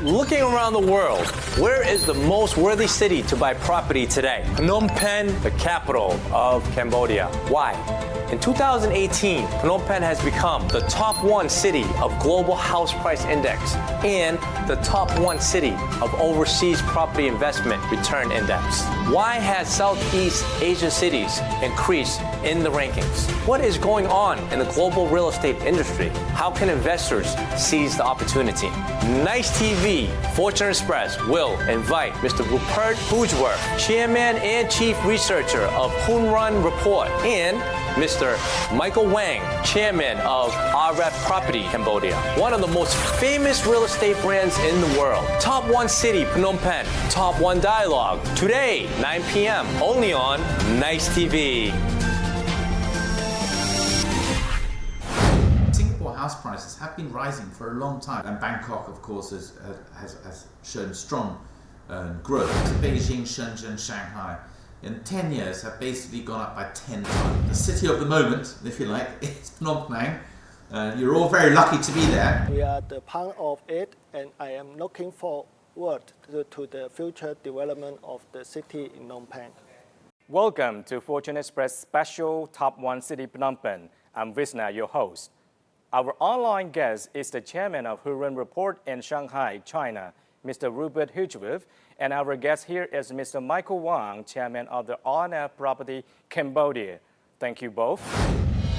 Looking around the world, where is the most worthy city to buy property today? Phnom Penh, the capital of Cambodia. Why? In 2018, Phnom Penh has become the top 1 city of Global House Price Index and the top 1 city of Overseas Property Investment Return Index. Why has Southeast Asian cities increased in the rankings? What is going on in the global real estate industry? How can investors seize the opportunity? Nice TV, Fortune Express will invite Mr. Rupert Hoogewerf, Chairman and Chief Researcher of Hurun Report, and Mr. Michael Wang, Chairman of R&F Properties Cambodia, one of the most famous real estate brands in the world. Top 1 city, Phnom Penh. Top 1 dialogue. Today, 9 p.m. only on Nice TV. Singapore house prices have been rising for a long time, and Bangkok, of course, has shown strong growth. Beijing, Shenzhen, Shanghai, in 10 years have basically gone up by 10 times. The city of the moment, if you like, is Phnom Penh. You're all very lucky to be there. We are the part of it, and I am looking forward to the future development of the city in Phnom Penh. Welcome to Fortune Express special Top 1 City Phnom Penh. I'm Visna, your host. Our online guest is the chairman of Hurun Report in Shanghai, China, Mr. Rupert Hoogewerf, and our guest here is Mr. Michael Wang, chairman of the R&F Properties Cambodia. Thank you both.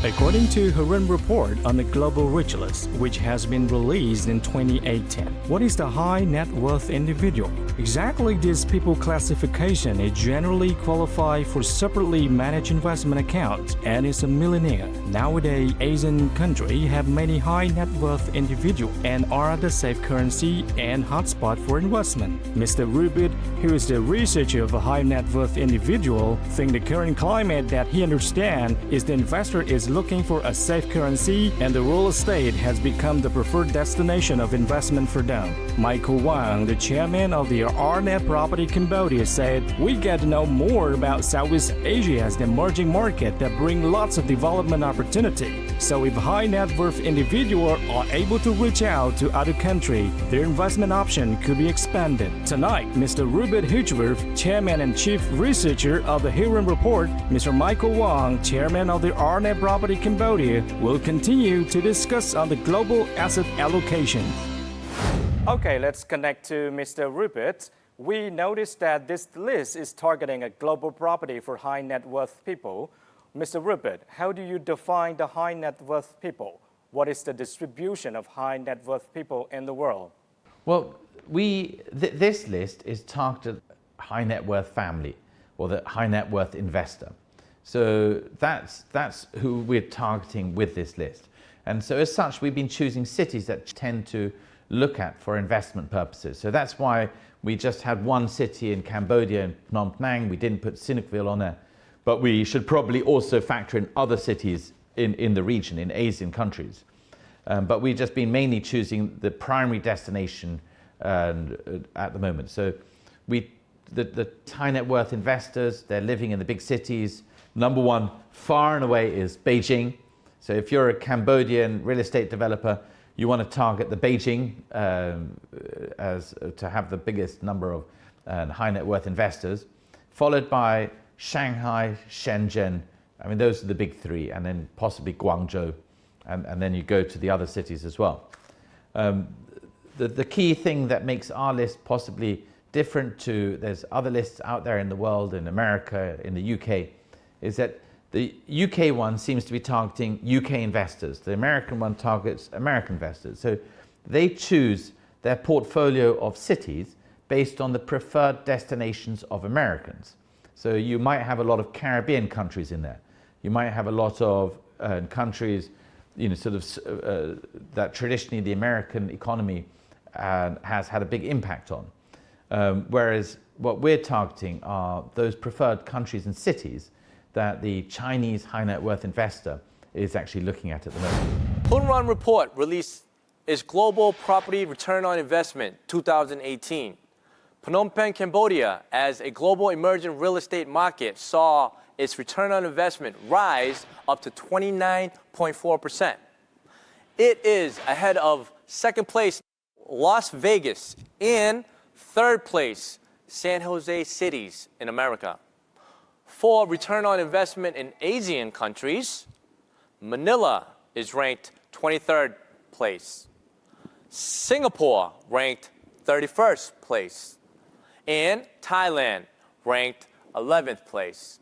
According to Hurun Report on the Global Rich List, which has been released in 2018, what is the high net worth individual? Exactly this people classification is generally qualified for separately managed investment accounts and is a millionaire. Nowadays, Asian countries have many high net worth individuals and are the safe currency and hotspot for investment. Mr. Rupert, who is the researcher of a high net worth individual, thinks the current climate that he understands is the investor is looking for a safe currency and the real estate has become the preferred destination of investment for them. Michael Wang, the chairman of the R&F Properties Cambodia, said, "We get to know more about Southeast Asia as the emerging market that brings lots of development opportunity. So if high net worth individuals are able to reach out to other countries, their investment option could be expanded." Tonight, Mr. Rupert Hoogewerf, chairman and chief researcher of the Hurun Report, Mr. Michael Wang, chairman of the R&F Properties Cambodia, will continue to discuss on the global asset allocation. Okay, let's connect to Mr. Rupert. We noticed that this list is targeting a global property for high net worth people. Mr. Rupert, how do you define the high net worth people? What is the distribution of high net worth people in the world? Well, this list is targeted high net worth family or the high net worth investor. So that's who we're targeting with this list. And so as such, we've been choosing cities that tend to look at for investment purposes. So that's why we just had 1 city in Cambodia, in Phnom Penh. We didn't put Sihanoukville on there, but we should probably also factor in other cities in the region, in Asian countries. But we've just been mainly choosing the primary destination at the moment. So the high net worth investors, they're living in the big cities. Number 1, far and away, is Beijing. So if you're a Cambodian real estate developer, you want to target the Beijing as to have the biggest number of high net worth investors, followed by Shanghai, Shenzhen. I mean, those are the big 3, and then possibly Guangzhou, and then you go to the other cities as well. The key thing that makes our list possibly different to there's other lists out there in the world, in America, in the UK, is that the UK one seems to be targeting UK investors. The American one targets American investors. So they choose their portfolio of cities based on the preferred destinations of Americans. So you might have a lot of Caribbean countries in there. You might have a lot of countries, that traditionally the American economy has had a big impact on. Whereas what we're targeting are those preferred countries and cities that the Chinese high net worth investor is actually looking at the moment. Hurun Report released its Global Property Return on Investment 2018. Phnom Penh, Cambodia, as a global emerging real estate market, saw its return on investment rise up to 29.4%. It is ahead of second place Las Vegas. And third place, San Jose cities in America. For return on investment in Asian countries, Manila is ranked 23rd place. Singapore ranked 31st place. And Thailand ranked 11th place.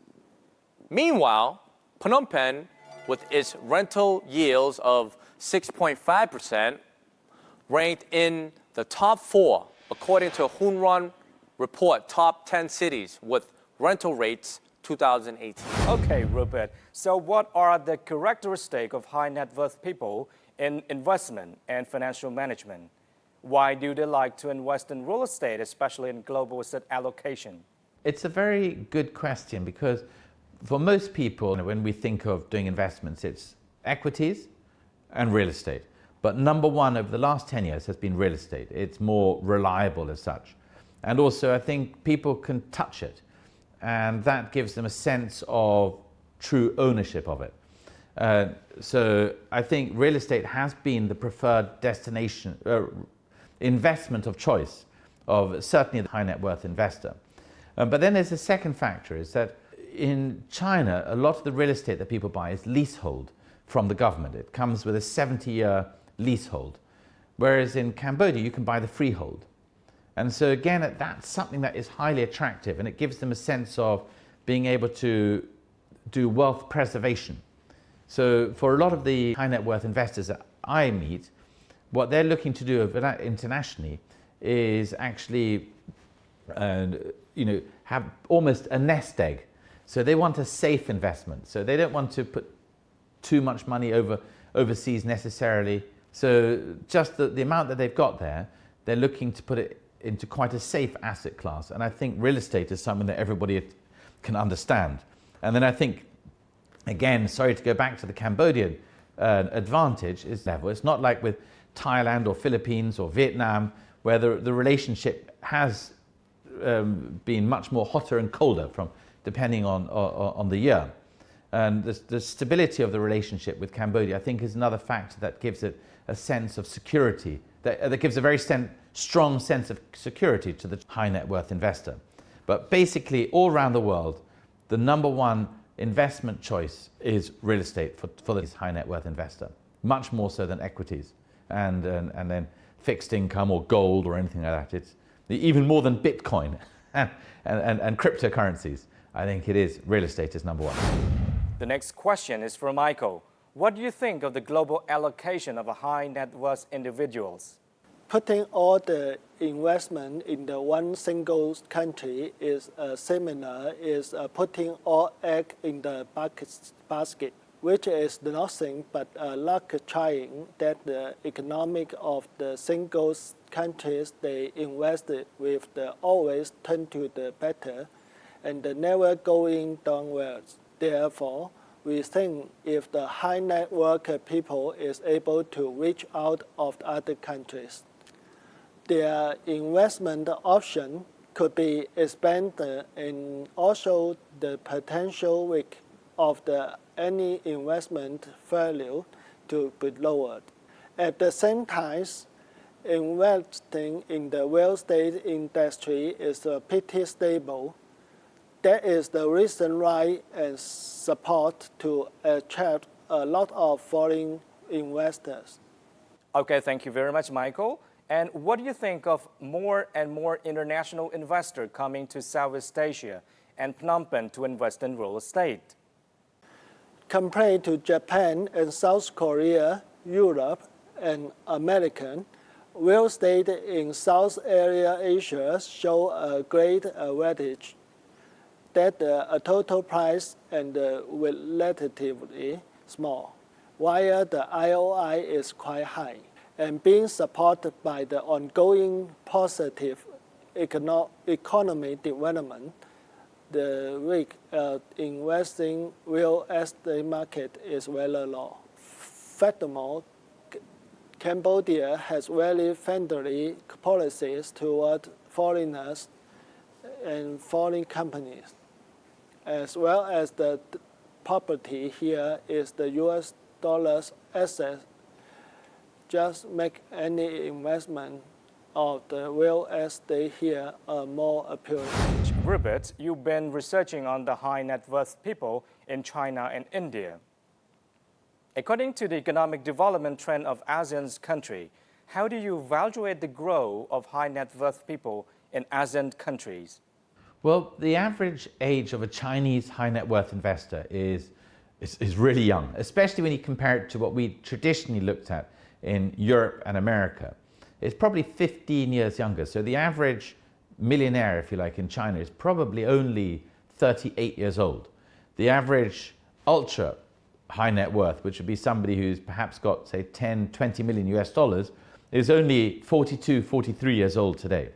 Meanwhile, Phnom Penh, with its rental yields of 6.5%, ranked in the top 4 according to Hurun report, top 10 cities with rental rates 2018. Okay, Rupert. So what are the characteristics of high net worth people in investment and financial management? Why do they like to invest in real estate, especially in global asset allocation? It's a very good question because for most people, when we think of doing investments, it's equities and real estate. But number one over the last 10 years has been real estate. It's more reliable as such. And also I think people can touch it. And that gives them a sense of true ownership of it. So I think real estate has been the preferred destination, investment of choice of certainly the high net worth investor. But then there's a second factor, is that in China, a lot of the real estate that people buy is leasehold from the government. It comes with a 70-year leasehold. Whereas in Cambodia, you can buy the freehold. And so again, that's something that is highly attractive, and it gives them a sense of being able to do wealth preservation. So for a lot of the high net worth investors that I meet, what they're looking to do internationally is actually have almost a nest egg. So they want a safe investment. So they don't want to put too much money overseas necessarily. So just the amount that they've got there, they're looking to put it into quite a safe asset class. And I think real estate is something that everybody can understand. And then I think, again, sorry to go back to the Cambodian advantage is level. It's not like with Thailand or Philippines or Vietnam, where the relationship has been much more hotter and colder depending on the year. And the stability of the relationship with Cambodia, I think, is another factor that gives it a sense of security, that gives a very strong sense of security to the high net worth investor. But basically, all around the world, the number one investment choice is real estate for this high net worth investor, much more so than equities and then fixed income or gold or anything like that. It's even more than Bitcoin and cryptocurrencies. I think it is real estate is number one. The next question is for Michael. What do you think of the global allocation of high net worth individuals? Putting all the investment in the one single country is similar is putting all egg in the basket, which is nothing but luck trying that the economic of the single countries they invested with always turn to the better and never going downwards. Therefore, we think if the high net worth people is able to reach out of other countries, their investment option could be expanded and also the potential risk of any investment value to be lowered. At the same time, investing in the real estate industry is pretty stable. That is the reason why and support to attract a lot of foreign investors. Okay, thank you very much, Michael. And what do you think of more and more international investors coming to Southeast Asia and Phnom Penh to invest in real estate? Compared to Japan and South Korea, Europe, and American, real estate in South Asia show a great advantage that a total price and relatively small, while the IOI is quite high, and being supported by the ongoing positive economic development, the risk investing real estate market is very low. Furthermore, Cambodia has very friendly policies toward foreigners and foreign companies, as well as the property here is the US dollars asset. Just make any investment of the real estate here are more appealing. Rupert, you've been researching on the high net worth people in China and India. According to the economic development trend of ASEAN's country, how do you evaluate the growth of high net worth people in ASEAN countries? Well, the average age of a Chinese high net worth investor is really young, especially when you compare it to what we traditionally looked at in Europe and America. It's probably 15 years younger. So the average millionaire, if you like, in China is probably only 38 years old. The average ultra high net worth, which would be somebody who's perhaps got, say, 10, 20 million US dollars, is only 42, 43 years old today.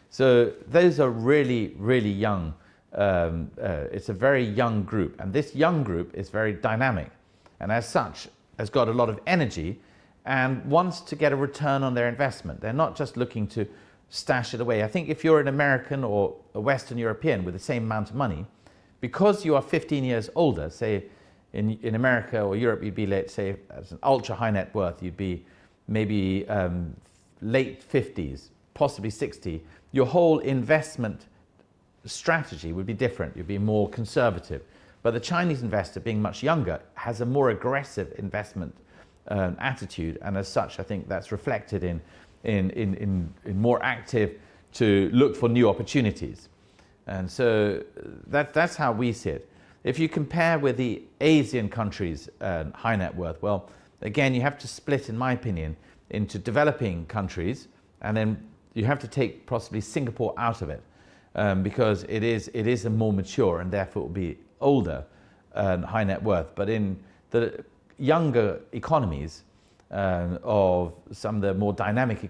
So those are really, really young. It's a very young group. And this young group is very dynamic. And as such, has got a lot of energy and wants to get a return on their investment. They're not just looking to stash it away. I think if you're an American or a Western European with the same amount of money, because you are 15 years older, say in America or Europe, you'd be, let's say, as an ultra high net worth, you'd be maybe late 50s, possibly 60. Your whole investment strategy would be different. You'd be more conservative. But the Chinese investor, being much younger, has a more aggressive investment attitude, and as such, I think that's reflected in more active to look for new opportunities. And so that's how we see it. If you compare with the Asian countries' high net worth, well, again, you have to split, in my opinion, into developing countries, and then you have to take possibly Singapore out of it, because it is a more mature and therefore it will be older high net worth. But in the younger economies of some of the more dynamic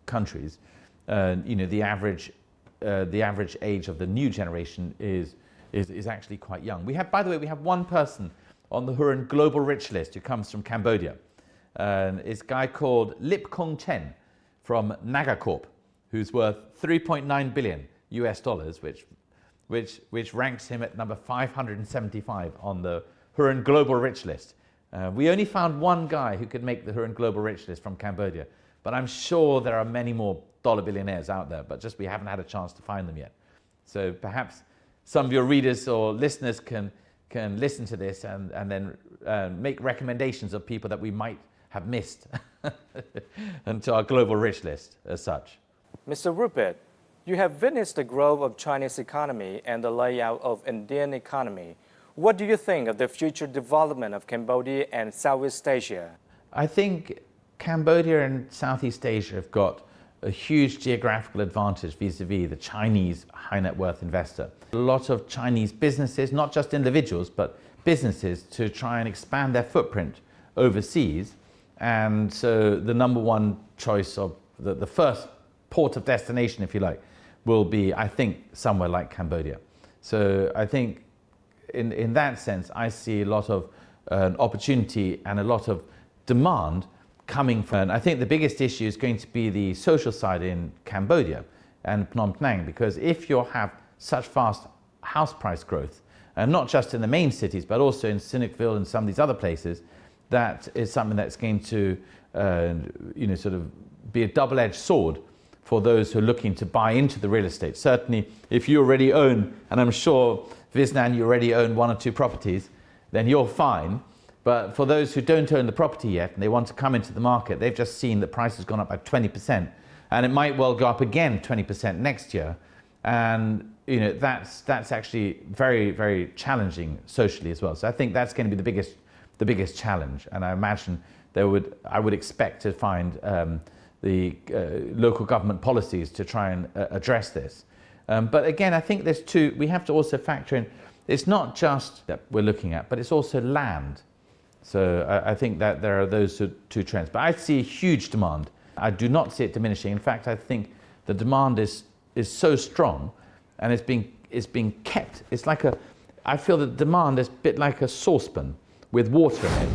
countries, the average age of the new generation is actually quite young. We have, by the way, we have one person on the Hurun Global Rich List who comes from Cambodia. It's a guy called Lip Kong Chen from Nagacorp, who's worth 3.9 billion US dollars, which ranks him at number 575 on the Hurun Global Rich List. We only found one guy who could make the Hurun Global Rich List from Cambodia, but I'm sure there are many more dollar billionaires out there, but just we haven't had a chance to find them yet. So perhaps some of your readers or listeners can listen to this and then make recommendations of people that we might have missed and to our global rich list as such. Mr. Rupert, you have witnessed the growth of Chinese economy and the layout of Indian economy. What do you think of the future development of Cambodia and Southeast Asia? I think Cambodia and Southeast Asia have got a huge geographical advantage vis-a-vis the Chinese high net worth investor. A lot of Chinese businesses, not just individuals, but businesses, to try and expand their footprint overseas. And so the number one choice of the first port of destination, if you like, will be, I think, somewhere like Cambodia. So I think in that sense, I see a lot of opportunity and a lot of demand coming from. And I think the biggest issue is going to be the social side in Cambodia and Phnom Penh, because if you have such fast house price growth, and not just in the main cities, but also in Sinukville and some of these other places, that is something that's going to, sort of be a double-edged sword for those who are looking to buy into the real estate. Certainly, if you already own, and I'm sure, Visnan, you already own 1 or 2 properties, then you're fine. But for those who don't own the property yet and they want to come into the market, they've just seen the price has gone up by 20%, and it might well go up again 20% next year. And that's actually very, very challenging socially as well. So I think that's going to be the biggest challenge. And I imagine I would expect to find the local government policies to try and address this. But again, I think we have to also factor in, it's not just that we're looking at, but it's also land. So I think that there are those two trends. But I see a huge demand. I do not see it diminishing. In fact, I think the demand is so strong, and it's being kept. It's like I feel the demand is a bit like a saucepan with water in it.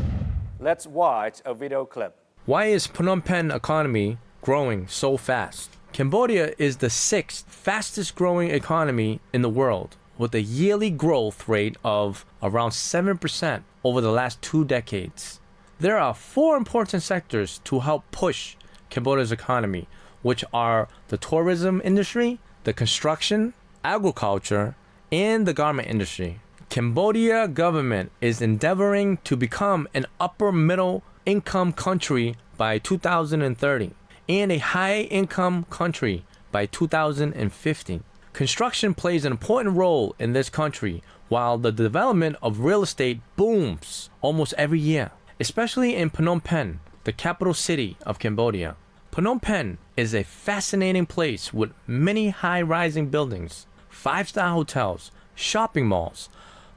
Let's watch a video clip. Why is Phnom Penh economy growing so fast? Cambodia is the 6th fastest growing economy in the world, with a yearly growth rate of around 7% over the last 2 decades. There are 4 important sectors to help push Cambodia's economy. which are the tourism industry, the construction, agriculture, and the garment industry. Cambodia government is endeavoring to become an upper middle income country by 2030 and a high income country by 2050. Construction plays an important role in this country, while the development of real estate booms almost every year, especially in Phnom Penh, the capital city of Cambodia. Phnom Penh is a fascinating place with many high-rising buildings, five-star hotels, shopping malls,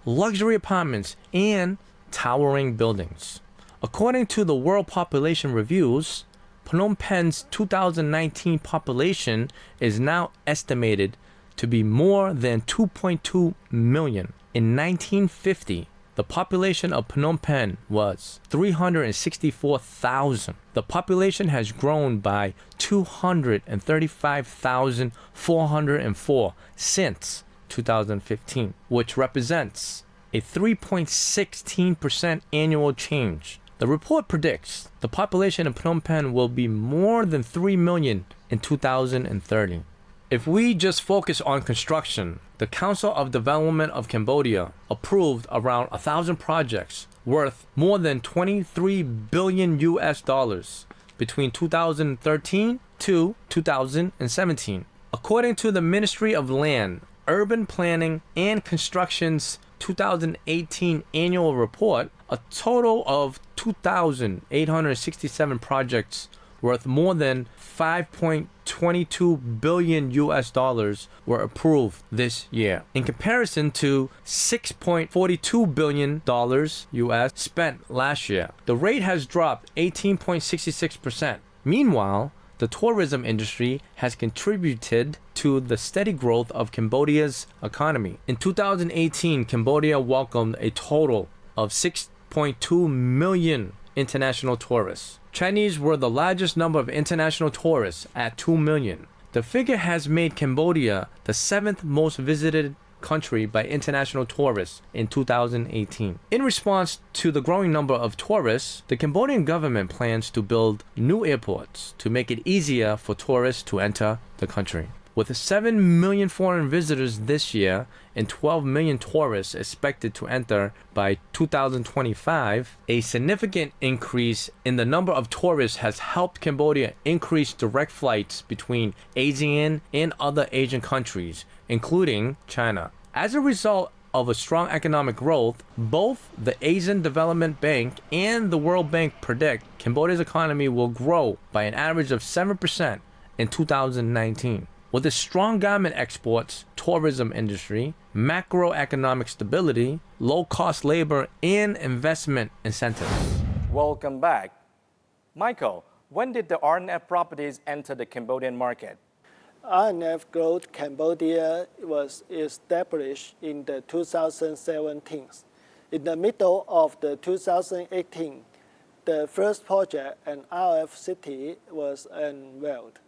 luxury apartments, and towering buildings. According to the World Population Reviews, Phnom Penh's 2019 population is now estimated to be more than 2.2 million. In 1950, the population of Phnom Penh was 364,000. The population has grown by 235,404 since 2015, which represents a 3.16% annual change. The report predicts the population of Phnom Penh will be more than 3 million in 2030. If we just focus on construction, the Council of Development of Cambodia approved around 1,000 projects worth more than 23 billion US dollars between 2013 to 2017. According to the Ministry of Land, Urban Planning and Construction's 2018 annual report, a total of 2,867 projects worth more than 5.22 billion US dollars were approved this year, in comparison to 6.42 billion dollars US spent last year. The rate has dropped 18.66%. Meanwhile, the tourism industry has contributed to the steady growth of Cambodia's economy. In 2018, Cambodia welcomed a total of 6.2 million international tourists. Chinese were the largest number of international tourists at 2 million. The figure has made Cambodia the 7th most visited country by international tourists in 2018. In response to the growing number of tourists, the Cambodian government plans to build new airports to make it easier for tourists to enter the country. With 7 million foreign visitors this year and 12 million tourists expected to enter by 2025, a significant increase in the number of tourists has helped Cambodia increase direct flights between ASEAN and other Asian countries, including China. As a result of a strong economic growth, both the Asian Development Bank and the World Bank predict Cambodia's economy will grow by an average of 7% in 2019. With its strong garment exports, tourism industry, macroeconomic stability, low-cost labor, and investment incentives. Welcome back. Michael, when did the R&F Properties enter the Cambodian market? R&F Growth Cambodia was established in the 2017. In the middle of the 2018, the first project, an RF city, was unveiled.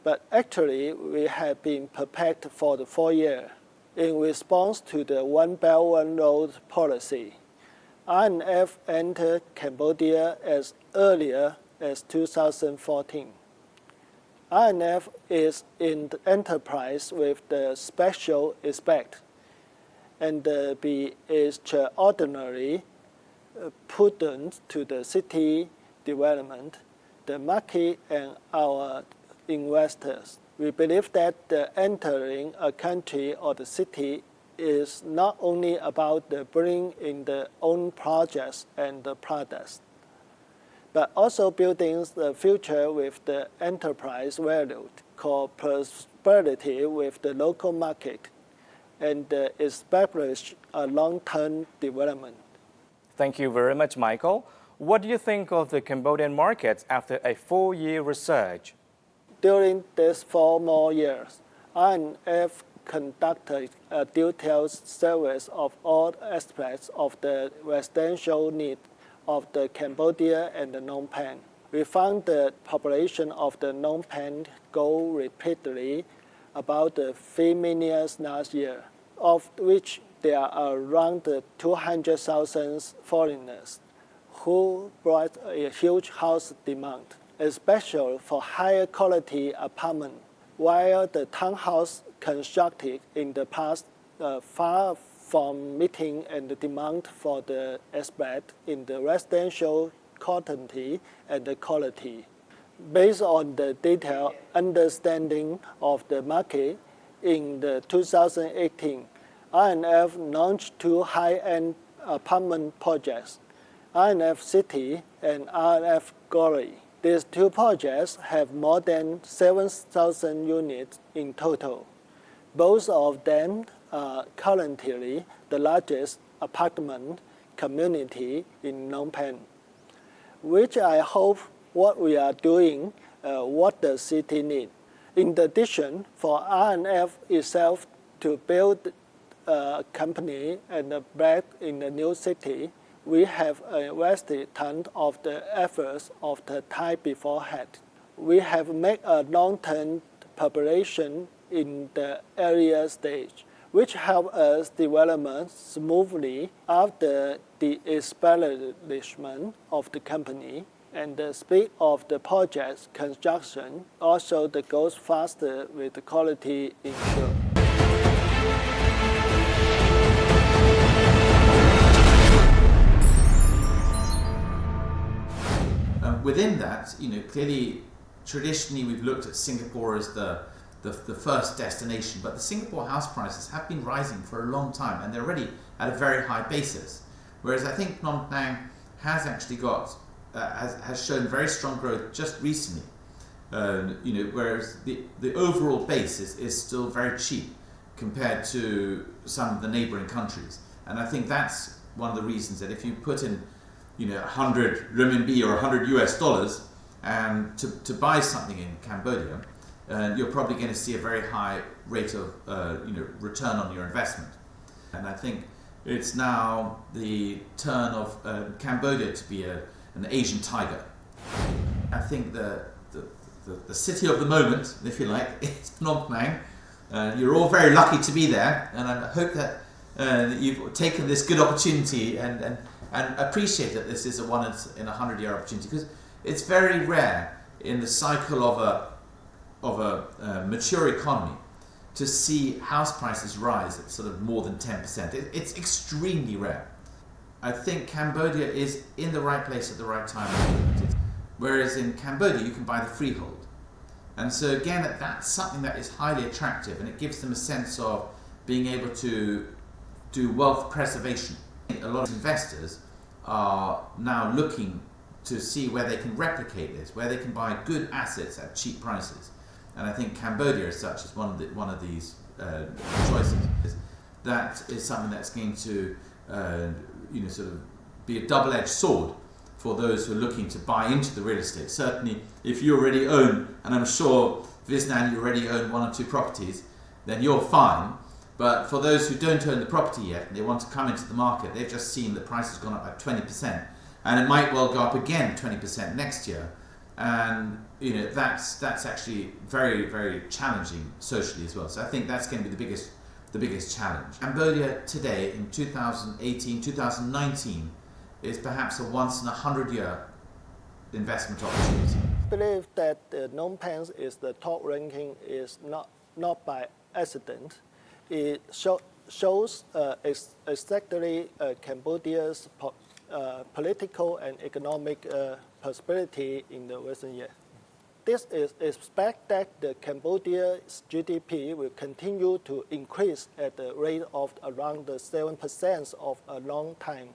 But actually, we have been prepared for the 4 years. In response to the One Belt, One Road policy, R&F entered Cambodia as earlier as 2014. R&F is in the enterprise with the special aspect and be extraordinarily prudent to the city development, the market, and our investors. We believe that entering a country or the city is not only about the bringing in the own projects and the products, but also building the future with the enterprise value, called prosperity with the local market, and establish a long-term development. Thank you very much, Michael. What do you think of the Cambodian market after a 4-year research? During these 4 more years, R&F conducted a detailed survey of all aspects of the residential need of the Cambodia and the Phnom Penh. We found the population of the Phnom Penh go repeatedly about 3 million last year, of which there are around 200,000 foreigners who brought a huge house demand. especially for higher quality apartment, while the townhouse constructed in the past far from meeting and the demand for the aspect in the residential quantity and the quality. Based on the detailed understanding of the market, in the 2018, R&F launched two high-end apartment projects, R&F City and R&F Glory. These two projects have more than 7,000 units in total. Both of them are currently the largest apartment community in Phnom Penh, which I hope what we are doing, what the city needs. In addition, for R&F itself to build a company and a brand in the new city, we have invested tons of the efforts of the time beforehand. We have made a long-term preparation in the earlier stage, which help us development smoothly after the establishment of the company, and the speed of the project's construction also goes faster with the quality ensured. Within that, clearly, traditionally we've looked at Singapore as the first destination, but the Singapore house prices have been rising for a long time, and they're already at a very high basis. Whereas I think Phnom Penh has actually got has shown very strong growth just recently. Whereas the overall base is still very cheap compared to some of the neighboring countries, and I think that's one of the reasons that if you put in 100 renminbi or $100 and to buy something in Cambodia, you're probably going to see a very high rate of return on your investment. And I think it's now the turn of Cambodia to be an Asian tiger. I think the city of the moment, if you like, is Phnom Penh. You're all very lucky to be there, and I hope that you've taken this good opportunity and appreciate that this is a 1 in 100-year opportunity, because it's very rare in the cycle of a mature economy to see house prices rise at sort of more than 10%. It's extremely rare. I think Cambodia is in the right place at the right time. Whereas in Cambodia, you can buy the freehold. And so again, that's something that is highly attractive, and it gives them a sense of being able to do wealth preservation. A lot of investors are now looking to see where they can replicate this, where they can buy good assets at cheap prices. And I think Cambodia as such is one of these choices. That is something that's going to sort of be a double-edged sword for those who are looking to buy into the real estate. Certainly, if you already own, and I'm sure Visnan, you already own 1 or 2 properties, then you're fine. But for those who don't own the property yet and they want to come into the market, they've just seen the price has gone up by 20%, and it might well go up again 20% next year. And that's actually very, very challenging socially as well. So I think that's going to be the biggest challenge. Cambodia today in 2018, 2019 is perhaps a once in 100-year investment opportunity. I believe that Phnom Penh is the top ranking is not by accident. It shows exactly Cambodia's political and economic prosperity in the recent years. This is expect that the Cambodia's GDP will continue to increase at the rate of around 7% of a long time.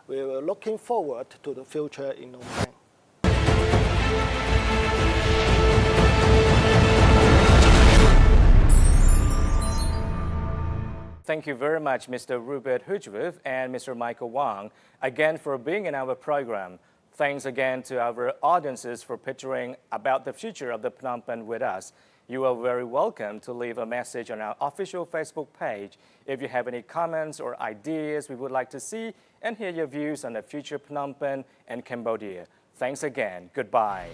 We are looking forward to the future in Phnom Penh. Thank you very much, Mr. Rupert Hoogewerf and Mr. Michael Wang, again for being in our program. Thanks again to our audiences for picturing about the future of the Phnom Penh with us. You are very welcome to leave a message on our official Facebook page if you have any comments or ideas we would like to see and hear your views on the future Phnom Penh and Cambodia. Thanks again. Goodbye.